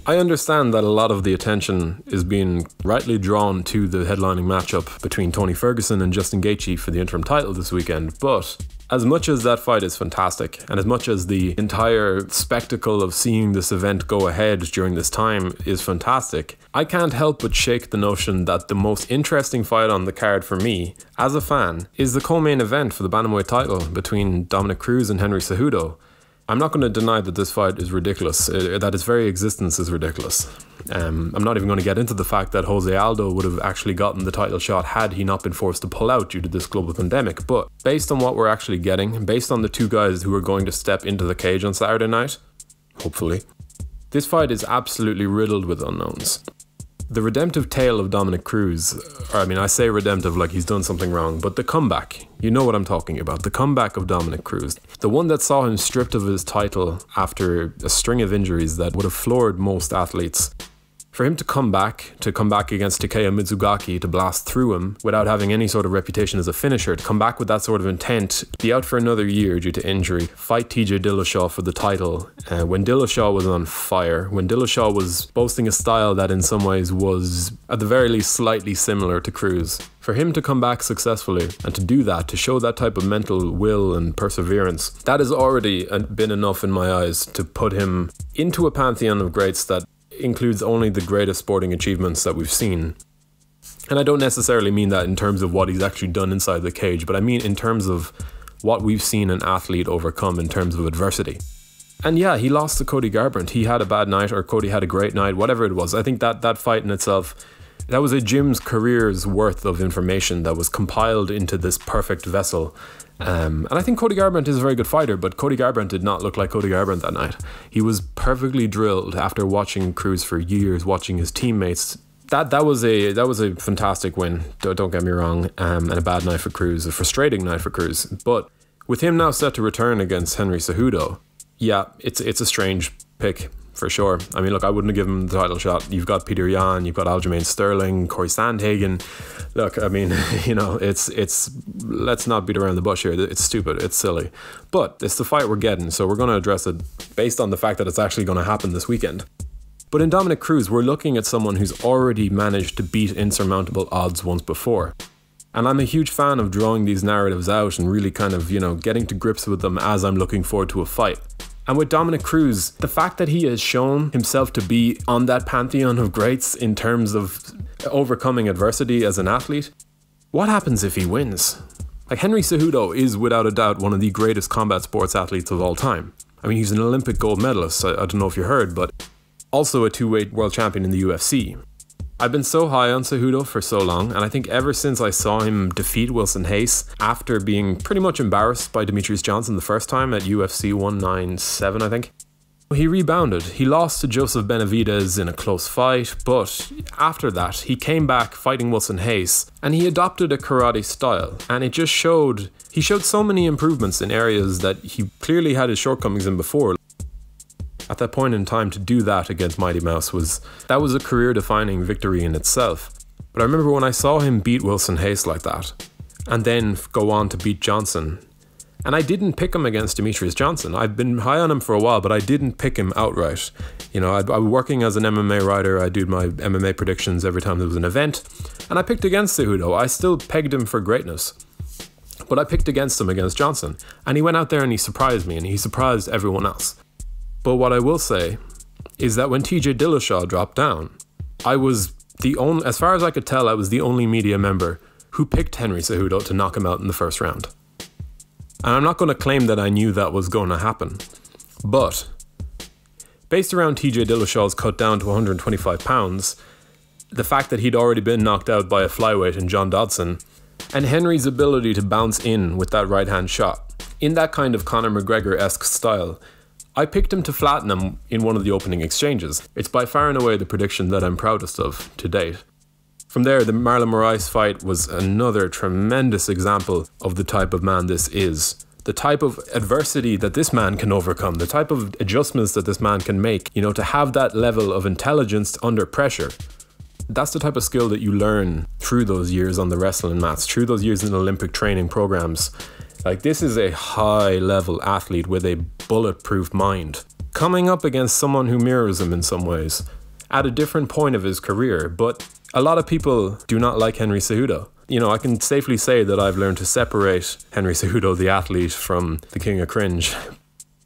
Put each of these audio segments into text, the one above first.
I understand that a lot of the attention is being rightly drawn to the headlining matchup between Tony Ferguson and Justin Gaethje for the interim title this weekend, but as much as that fight is fantastic, and as much as the entire spectacle of seeing this event go ahead during this time is fantastic, I can't help but shake the notion that the most interesting fight on the card for me, as a fan, is the co-main event for the bantamweight title between Dominick Cruz and Henry Cejudo. I'm not going to deny that this fight is ridiculous, that its very existence is ridiculous. I'm not even going to get into the fact that Jose Aldo would have actually gotten the title shot had he not been forced to pull out due to this global pandemic. But based on what we're actually getting, based on the two guys who are going to step into the cage on Saturday night, hopefully, this fight is absolutely riddled with unknowns. The redemptive tale of Dominick Cruz, or I mean, I say redemptive like he's done something wrong, but the comeback, you know what I'm talking about, the comeback of Dominick Cruz, the one that saw him stripped of his title after a string of injuries that would have floored most athletes. For him to come back against Takeya Mizugaki, to blast through him without having any sort of reputation as a finisher, to come back with that sort of intent, be out for another year due to injury, fight TJ Dillashaw for the title, when Dillashaw was on fire, when Dillashaw was boasting a style that in some ways was, at the very least, slightly similar to Cruz. For him to come back successfully and to do that, to show that type of mental will and perseverance, that has already been enough in my eyes to put him into a pantheon of greats that includes only the greatest sporting achievements that we've seen. And I don't necessarily mean that in terms of what he's actually done inside the cage, but I mean in terms of what we've seen an athlete overcome in terms of adversity. And yeah, he lost to Cody Garbrandt. He had a bad night, or Cody had a great night, whatever it was. I think that fight in itself, that was a gym's career's worth of information that was compiled into this perfect vessel. And I think Cody Garbrandt is a very good fighter, but Cody Garbrandt did not look like Cody Garbrandt that night. He was perfectly drilled after watching Cruz for years, watching his teammates. That was a fantastic win, don't get me wrong, and a bad night for Cruz, a frustrating night for Cruz. But with him now set to return against Henry Cejudo, yeah, it's a strange pick. For sure. I mean, look, I wouldn't have given him the title shot. You've got Peter Yan, you've got Aljamain Sterling, Corey Sandhagen. Look, I mean, you know, it's let's not beat around the bush here. It's stupid. It's silly. But it's the fight we're getting, so we're going to address it based on the fact that it's actually going to happen this weekend. But in Dominick Cruz, we're looking at someone who's already managed to beat insurmountable odds once before. And I'm a huge fan of drawing these narratives out and really kind of, you know, getting to grips with them as I'm looking forward to a fight. And with Dominick Cruz, the fact that he has shown himself to be on that pantheon of greats in terms of overcoming adversity as an athlete, what happens if he wins? Like, Henry Cejudo is without a doubt one of the greatest combat sports athletes of all time. I mean, he's an Olympic gold medalist, I don't know if you heard, but also a two-weight world champion in the UFC. I've been so high on Cejudo for so long, and I think ever since I saw him defeat Wilson Hayes after being pretty much embarrassed by Demetrius Johnson the first time at UFC 197, I think, he rebounded. He lost to Joseph Benavidez in a close fight, but after that, he came back fighting Wilson Hayes, and he adopted a karate style, and it just he showed so many improvements in areas that he clearly had his shortcomings in before. At that point in time, to do that against Mighty Mouse was a career-defining victory in itself. But I remember when I saw him beat Wilson Hayes like that, and then go on to beat Johnson, and I didn't pick him against Demetrius Johnson. I've been high on him for a while, but I didn't pick him outright. You know, I'm working as an MMA writer. I do my MMA predictions every time there was an event, and I picked against Cejudo. I still pegged him for greatness, but I picked against him against Johnson, and he went out there and he surprised me, and he surprised everyone else. But what I will say is that when TJ Dillashaw dropped down, I was the only, as far as I could tell, I was the only media member who picked Henry Cejudo to knock him out in the first round. And I'm not going to claim that I knew that was going to happen, but based around TJ Dillashaw's cut down to 125 pounds, the fact that he'd already been knocked out by a flyweight in John Dodson, and Henry's ability to bounce in with that right-hand shot, in that kind of Conor McGregor-esque style, I picked him to flatten him in one of the opening exchanges. It's by far and away the prediction that I'm proudest of to date. From there, the Marlon Moraes fight was another tremendous example of the type of man this is. The type of adversity that this man can overcome, the type of adjustments that this man can make, you know, to have that level of intelligence under pressure. That's the type of skill that you learn through those years on the wrestling mats, through those years in Olympic training programs. Like, this is a high-level athlete with a bulletproof mind. coming up against someone who mirrors him in some ways, at a different point of his career. But a lot of people do not like Henry Cejudo. You know, I can safely say that I've learned to separate Henry Cejudo, the athlete, from the king of cringe.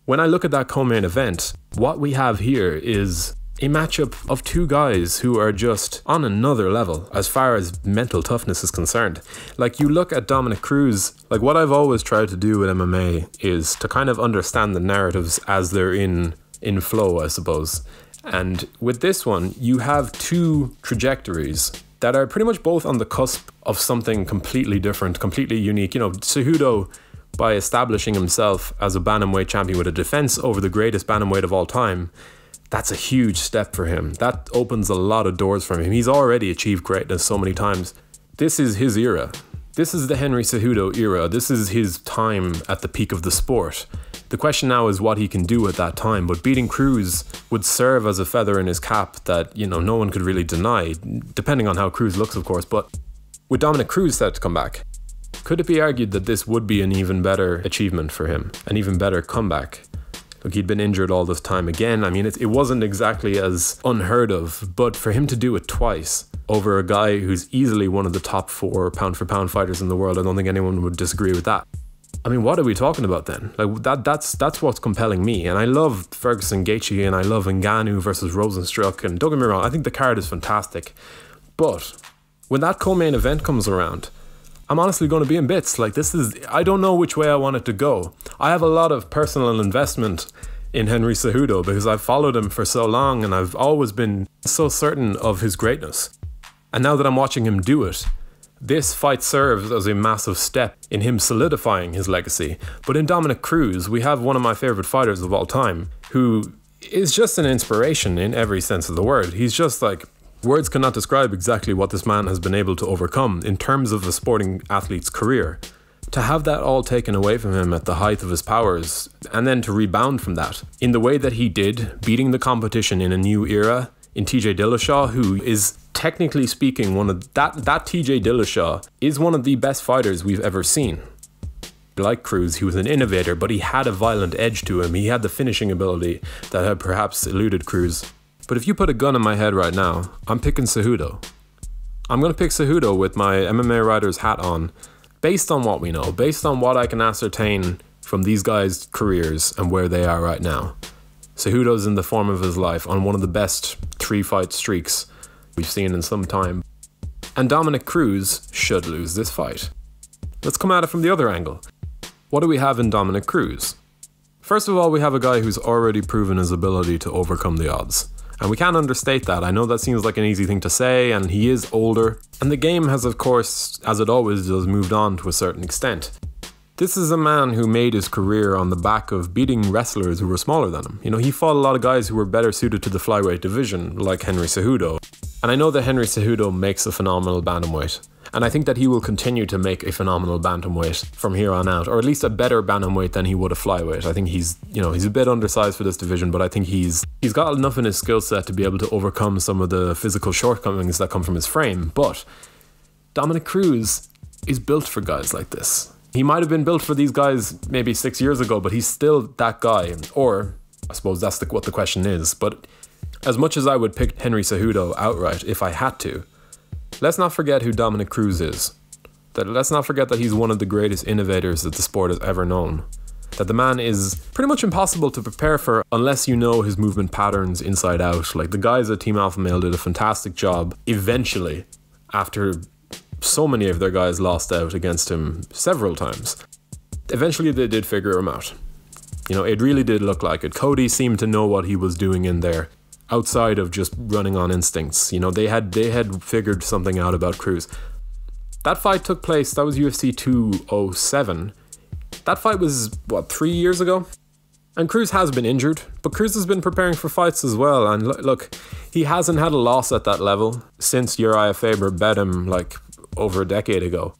When I look at that co-main event, what we have here is a matchup of two guys who are just on another level as far as mental toughness is concerned. Like, you look at Dominick Cruz, like, what I've always tried to do with MMA is to kind of understand the narratives as they're in flow, I suppose. And with this one, you have two trajectories that are pretty much both on the cusp of something completely different, completely unique. You know, Cejudo, by establishing himself as a bantamweight champion with a defense over the greatest bantamweight of all time, that's a huge step for him. That opens a lot of doors for him. He's already achieved greatness so many times. This is his era. This is the Henry Cejudo era. This is his time at the peak of the sport. The question now is what he can do at that time, but beating Cruz would serve as a feather in his cap that, you know, no one could really deny, depending on how Cruz looks, of course. But with Dominick Cruz set to come back, could it be argued that this would be an even better achievement for him, an even better comeback? Look, he'd been injured all this time again. I mean, it wasn't exactly as unheard of, but for him to do it twice over a guy who's easily one of the top 4 pound-for-pound fighters in the world, I don't think anyone would disagree with that. I mean, what are we talking about then? Like, that's what's compelling me. And I love Ferguson, Gaethje, and I love Ngannou versus Rosenstruck. And don't get me wrong, I think the card is fantastic. But when that co-main event comes around, I'm honestly going to be in bits. Like, I don't know which way I want it to go. I have a lot of personal investment in Henry Cejudo because I've followed him for so long and I've always been so certain of his greatness. And now that I'm watching him do it, this fight serves as a massive step in him solidifying his legacy. But in Dominick Cruz, we have one of my favorite fighters of all time who is just an inspiration in every sense of the word. He's just like, words cannot describe exactly what this man has been able to overcome in terms of a sporting athlete's career. To have that all taken away from him at the height of his powers, and then to rebound from that in the way that he did, beating the competition in a new era in TJ Dillashaw, who is technically speaking that TJ Dillashaw is one of the best fighters we've ever seen. Like Cruz, he was an innovator, but he had a violent edge to him. He had the finishing ability that had perhaps eluded Cruz. But if you put a gun in my head right now, I'm picking Cejudo. I'm going to pick Cejudo with my MMA writer's hat on, based on what we know, based on what I can ascertain from these guys' careers and where they are right now. Cejudo's in the form of his life on one of the best 3-fight streaks we've seen in some time. And Dominick Cruz should lose this fight. Let's come at it from the other angle. What do we have in Dominick Cruz? First of all, we have a guy who's already proven his ability to overcome the odds. And we can't understate that. I know that seems like an easy thing to say, and he is older. And the game has, of course, as it always does, moved on to a certain extent. This is a man who made his career on the back of beating wrestlers who were smaller than him. You know, he fought a lot of guys who were better suited to the flyweight division, like Henry Cejudo. And I know that Henry Cejudo makes a phenomenal bantamweight. And I think that he will continue to make a phenomenal bantamweight from here on out, or at least a better bantamweight than he would a flyweight. I think he's a bit undersized for this division, but I think he's got enough in his skill set to be able to overcome some of the physical shortcomings that come from his frame. But Dominick Cruz is built for guys like this. He might have been built for these guys maybe 6 years ago, but he's still that guy. Or I suppose that's what the question is. But as much as I would pick Henry Cejudo outright if I had to, let's not forget who Dominick Cruz is. Let's not forget that he's one of the greatest innovators that the sport has ever known. That the man is pretty much impossible to prepare for unless you know his movement patterns inside out. Like, the guys at Team Alpha Male did a fantastic job eventually, after so many of their guys lost out against him several times. Eventually they did figure him out. You know, it really did look like it. Cody seemed to know what he was doing in there, outside of just running on instincts. You know, they had figured something out about Cruz. That fight took place, that was UFC 207. That fight was, 3 years ago? And Cruz has been injured, but Cruz has been preparing for fights as well. And look, he hasn't had a loss at that level since Uriah Faber bet him over a decade ago.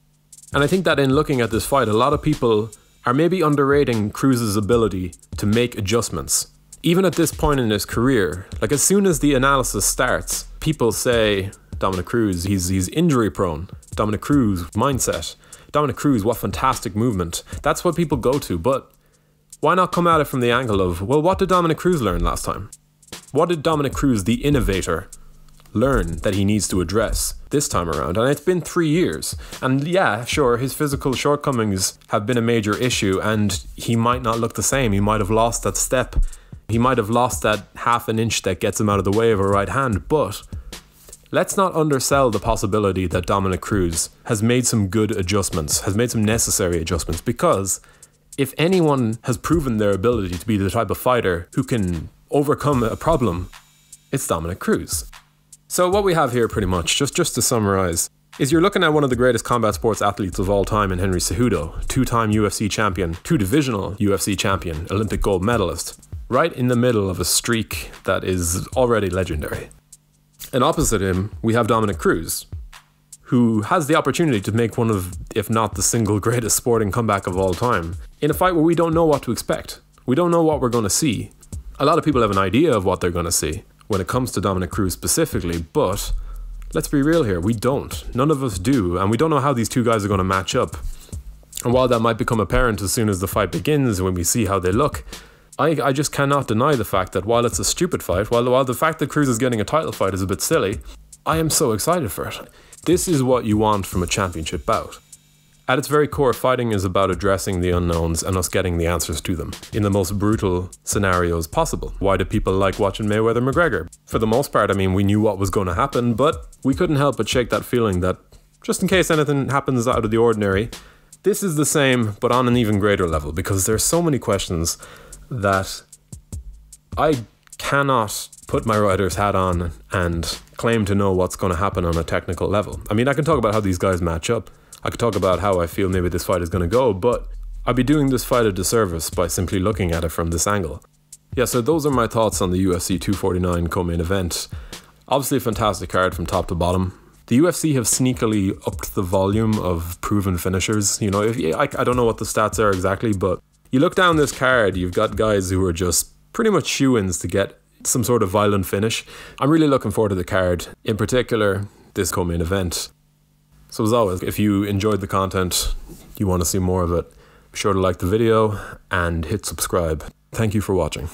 And I think that in looking at this fight, a lot of people are maybe underrating Cruz's ability to make adjustments. Even at this point in his career, as soon as the analysis starts, people say, Dominick Cruz, he's injury prone. Dominick Cruz, mindset. Dominick Cruz, what fantastic movement. That's what people go to. But Why not come at it from the angle of, well, what did Dominick Cruz learn last time? What did Dominick Cruz, the innovator, learn that he needs to address this time around? And it's been 3 years. And yeah, sure, his physical shortcomings have been a major issue, and he might not look the same. He might have lost that step. He might have lost that half an inch that gets him out of the way of a right hand. But let's not undersell the possibility that Dominick Cruz has made some good adjustments, has made some necessary adjustments, because if anyone has proven their ability to be the type of fighter who can overcome a problem, it's Dominick Cruz. So what we have here pretty much, just to summarize, is you're looking at one of the greatest combat sports athletes of all time in Henry Cejudo, 2-time UFC champion, 2-divisional UFC champion, Olympic gold medalist, right in the middle of a streak that is already legendary. And opposite him, we have Dominick Cruz, who has the opportunity to make one of, if not the single greatest sporting comeback of all time, in a fight where we don't know what to expect. We don't know what we're going to see. A lot of people have an idea of what they're going to see when it comes to Dominick Cruz specifically, but let's be real here, we don't. None of us do, and we don't know how these two guys are going to match up. And while that might become apparent as soon as the fight begins, when we see how they look, I just cannot deny the fact that while it's a stupid fight, while the fact that Cruz is getting a title fight is a bit silly, I am so excited for it. This is what you want from a championship bout. At its very core, fighting is about addressing the unknowns and us getting the answers to them in the most brutal scenarios possible. Why do people like watching Mayweather-McGregor? For the most part, I mean, we knew what was going to happen, but we couldn't help but shake that feeling that just in case anything happens out of the ordinary, this is the same, but on an even greater level, because there's so many questions that I cannot put my writer's hat on and claim to know what's going to happen on a technical level. I mean, I can talk about how these guys match up. I could talk about how I feel maybe this fight is going to go, but I'd be doing this fight a disservice by simply looking at it from this angle. Yeah, so those are my thoughts on the UFC 249 co-main event. Obviously a fantastic card from top to bottom. The UFC have sneakily upped the volume of proven finishers. You know, I don't know what the stats are exactly, but you look down this card, you've got guys who are just pretty much shoo-ins to get some sort of violent finish. I'm really looking forward to the card, in particular this co-main event. So as always, if you enjoyed the content, you want to see more of it, be sure to like the video and hit subscribe. Thank you for watching.